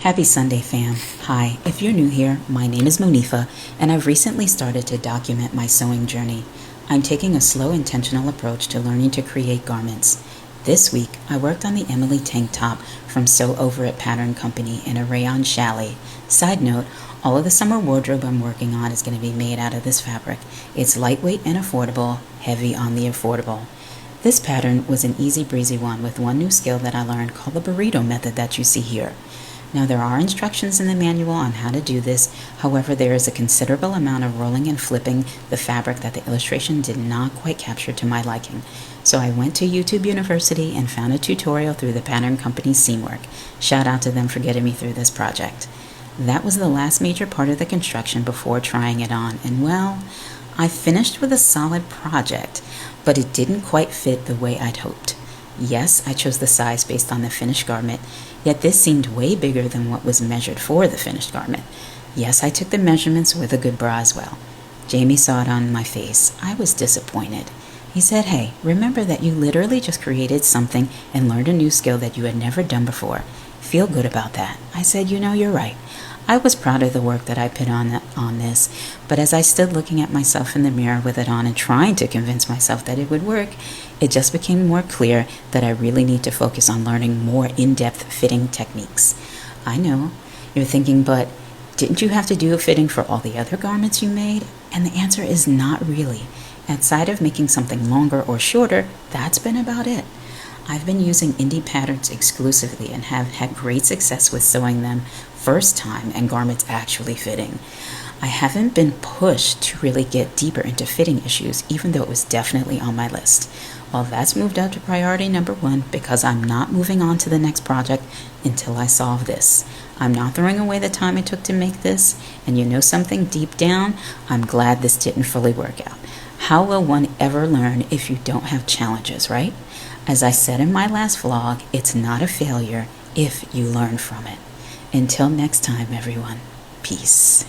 Happy Sunday, fam. Hi, if you're new here, my name is Monifa, and I've recently started to document my sewing journey. I'm taking a slow, intentional approach to learning to create garments. This week, I worked on the Emily tank top from Sew Over It Pattern Company in a rayon challis. Side note, all of the summer wardrobe I'm working on is going to be made out of this fabric. It's lightweight and affordable, heavy on the affordable. This pattern was an easy breezy one with one new skill that I learned called the burrito method that you see here. Now there are instructions in the manual on how to do this, however there is a considerable amount of rolling and flipping the fabric that the illustration did not quite capture to my liking. So I went to YouTube University and found a tutorial through the pattern company's Seamwork. Shout out to them for getting me through this project. That was the last major part of the construction before trying it on, and well, I finished with a solid project, but it didn't quite fit the way I'd hoped. Yes, I chose the size based on the finished garment, yet this seemed way bigger than what was measured for the finished garment. Yes, I took the measurements with a good bra as well. Jami saw it on my face. I was disappointed. He said, "Hey, remember that you literally just created something and learned a new skill that you had never done before. Feel good about that." I said, "You're right." I was proud of the work that I put on this, but as I stood looking at myself in the mirror with it on and trying to convince myself that it would work, it just became more clear that I really need to focus on learning more in-depth fitting techniques. I know, you're thinking, but didn't you have to do a fitting for all the other garments you made? And the answer is not really. Outside of making something longer or shorter, that's been about it. I've been using indie patterns exclusively and have had great success with sewing them first time and garments actually fitting. I haven't been pushed to really get deeper into fitting issues, even though it was definitely on my list. Well, that's moved up to priority number 1 because I'm not moving on to the next project until I solve this. I'm not throwing away the time it took to make this, and you know something deep down, I'm glad this didn't fully work out. How will one ever learn if you don't have challenges, right? As I said in my last vlog, it's not a failure if you learn from it. Until next time, everyone, peace.